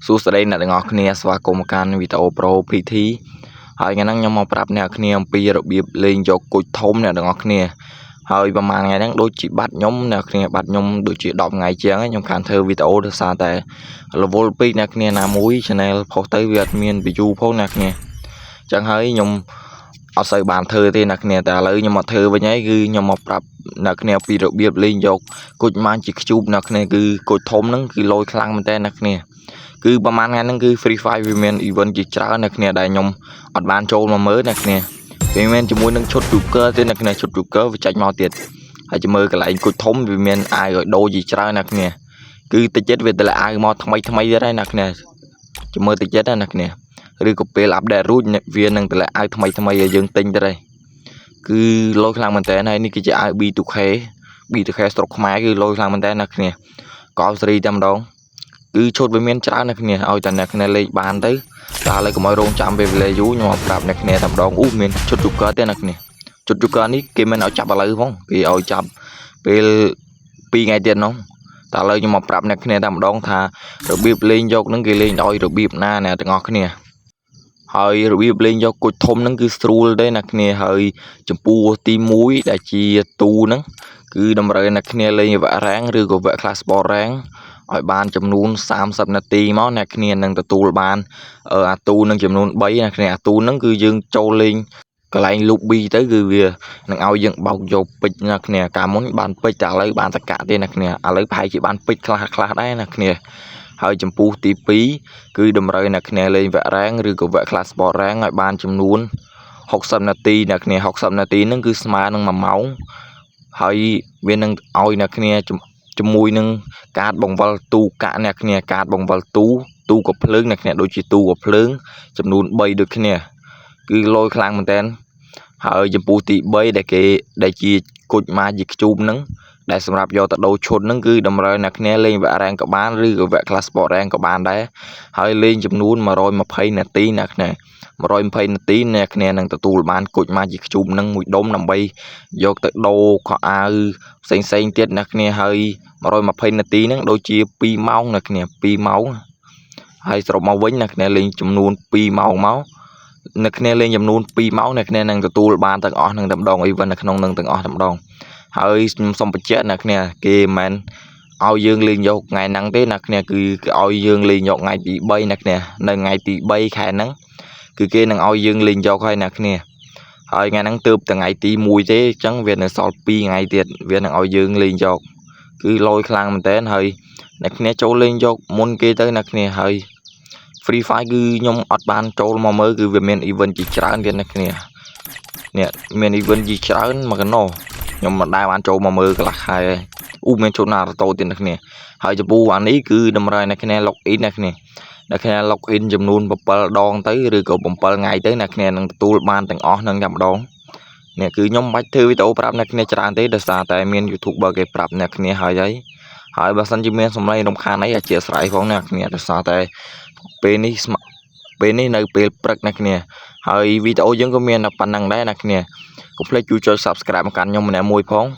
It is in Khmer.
សួស្តីអ្នកទាំងអស់គ្នាស្វាគមន៍មកកាន់វីដេអូ Pro PT ហើយថ្ងៃហ្នឹងខ្ញុំមកប្រាប់អ្នកគ្នាអំពីរបៀបលេងយកគុជធំអ្នកទាំងអស់គ្នាហើយប្រហែលថ្ងៃហ្នឹងដូចជាបាត់ខ្ញុំអ្នកគ្នាបាត់ខ្ញុំដូចជា10ថ្ងៃជាងខ្ញុំខានធ្វើវីដេអូដោយសារតែរវល់ពេកអ្នកគ្នាណាមួយ channel ផុសទៅវាអត់មាន view ផងអ្នកគ្នាអញ្ចឹងហើយខ្ញុំអត់សូវបានធ្វើទេអ្នកគ្នាតែឥឡូវខ្ញុំមកធ្វើវិញហើយគឺខ្ញុំមកប្រាប់អ្នកគ្នាពីរបៀបលេងយកគុជបានជាខ្ជូបអ្នកគ្នាគឺគុជធំហ្នឹងគឺលយខ្លាំងមែនតើអ្នកគ្នាគឺប្រហែលថ្ងៃហ្នឹងគឺ Free Fire វាមាន event ជាច្រើនអ្នកគ្នាដែលខ្ញុំអត់បានចូលមកមើលអ្នកគ្នាវាមានជាមួយនឹងឈុត Joker ទេអ្នកគ្នាឈុត Joker វាចាច់មកទៀតហើយជាមើលកន្លែងគុជធំវាមានអាវឲ្យដូរជាច្រើនអ្នកគ្នាគឺតិចចិត្តវាតម្លាក់អាវមកថ្មីទៀតហើយអ្នកគ្នាជាមើលតិចចិត្តណាអ្នកគ្នាឬក៏ពេលអាប់ដេតរួចវានឹងតម្លាក់អាវថ្មីឲ្យយើងទិញទៅហើយគឺលយខ្លាំងមែនតើហើយនេះគឺជាអាវ B2K ស្រុកខ្មែរគឺលយខ្លាំងមែនតើអ្នកគ្នាកោសេរីតែម្ដងគឺឈុតវាមានច្រើនអ្នកគ្នាឲ្យតែអ្នកគ្នាលេខបានទៅតែឥឡូវកុំឲ្យរងចាំពេលវេលាយូរខ្ញុំប្រាប់អ្នកគ្នាតែម្ដងមានឈុត Joker ទេអ្នកគ្នាឈុត Joker នេះគេមិនឲ្យចាប់ឥឡូវផងគេឲ្យចាប់ពេល2ថ្ងៃទៀតនោះតែឥឡូវខ្ញុំមកប្រាប់អ្នកគ្នាតែម្ដងថារបៀបលេងយកហ្នឹងគេលេងដោយរបៀបណាអ្នកទាំងអស់គ្នាហើយរបៀបលេងយកគុជធំហ្នឹងគឺស្រួលទេអ្នកគ្នាហើយចំពោះទី1ដែលជាទូហ្នឹងគឺតម្រូវអ្នកគ្នាលេងវគ្គ rank ឬក៏វគ្គ class sport rank ឲ្យបានចំនួន30នាទីមកអ្នកគ្នានឹងទទួលបានអាទូនឹងចំនួន3អ្នកគ្នាអាទូហ្នឹងគឺយើងចូលលេងកន្លែង lobby ទៅគឺវានឹងឲ្យយើងបោកយកពេជ្រអ្នកគ្នាកាលមុនបានពេជ្រតែឥឡូវបានតកាទេអ្នកគ្នាឥឡូវប្រហែលជាបានពេជ្រខ្លះដែរអ្នកគ្នាហើយចំពោះទី2គឺតម្រូវអ្នកគ្នាលេងវគ្គ rank ឬក៏វគ្គ class sport rank ឲ្យបានចំនួន60នាទីអ្នកគ្នា60នាទីហ្នឹងគឺស្មើនឹង1ម៉ោងហើយវានឹងឲ្យអ្នកគ្នាជាមួយនឹងកាតបង្វិលទូកាក់អ្នកគ្នាកាតបង្វិលទូកភ្លើងអ្នកគ្នាដូចជាទូកភ្លើងចំនួន3ដូចគ្នាគឺលយខ្លាំងមែនតើហើយចំពោះទី3ដែលជាគុជម៉ាជីខ្ជូបហ្នឹងដែលសម្រាប់យកទៅដូរឈុតហ្នឹងគឺតម្រូវអ្នកគ្នាលេងវគ្គ rank ក៏បានឬក៏វគ្គ class sport rank ក៏បានដែរហើយលេងចំនួន120នាទីអ្នកគ្នា120នាទីអ្នកគ្នានឹងទទួលបានគុជម៉ាជីខ្ជូបហ្នឹងមួយដុំដើម្បីយកទៅដូរខោអាវផ្សេងទៀតអ្នកគ្នាហើយ120នាទីហ្នឹងដូចជា2ម៉ោងអ្នកគ្នា2ម៉ោងហើយសរុបមកវិញអ្នកគ្នាលេងចំនួន2ម៉ោងមកអ្នកគ្នាលេងចំនួន2ម៉ោងអ្នកគ្នានឹងទទួលបានទាំងអស់នឹងតែម្ដងអីវិញនៅក្នុងនឹងទាំងអស់តែម្ដងហើយខ្ញុំសូមបញ្ជាក់អ្នកគ្នាគេមិនឲ្យយើងលេងយកថ្ងៃហ្នឹងទេអ្នកគ្នាគឺឲ្យយើងលេងយកថ្ងៃទី3អ្នកគ្នានៅថ្ងៃទី3ខែហ្នឹងគឺគេនឹងឲ្យយើងលេងយកហើយអ្នកគ្នាហើយថ្ងៃហ្នឹងទើបថ្ងៃទី1ទេអញ្ចឹងវានៅសល់2ថ្ងៃទៀតវានឹងឲ្យយើងលេងយកគឺលយខ្លាំងមែនតើហើយអ្នកគ្នាចូលលេងយកមុនគេទៅអ្នកគ្នាហើយ Free Fire គឺខ្ញុំអត់បានចូលមកមើលគឺវាមាន event ជាច្រើនទៀតអ្នកគ្នានេះមាន event ជាច្រើនមកកណោខ្ញុំមិនដែលបានចូលមកមើលកន្លះខែមានជូនណារ៉ូតូទៀតអ្នកគ្នាហើយចំពោះអានេះគឺតម្រូវអ្នកគ្នា log in អ្នកគ្នា log in ចំនួន7ដងទៅឬក៏7ថ្ងៃទៅអ្នកគ្នានឹងទទួលបានទាំងអស់នឹងតែម្ដងនេះគឺខ្ញុំមិនបាច់ធ្វើវីដេអូប្រាប់អ្នកគ្នាច្រើនទេដោយសារតែមាន YouTuber គេប្រាប់អ្នកគ្នាហើយបើសិនជាមានសម្លេងរំខានអីអធិស្ឋានផងអ្នកគ្នាដោយសារតែពេលនេះនៅពេលព្រឹកអ្នកគ្នាហើយវីដេអូយើងក៏មានប៉ុណ្ណឹងដែរអ្នកគ្នាកុំភ្លេចជួយចុច Subscribe មកកាន់ខ្ញុំម្នាក់មួយផង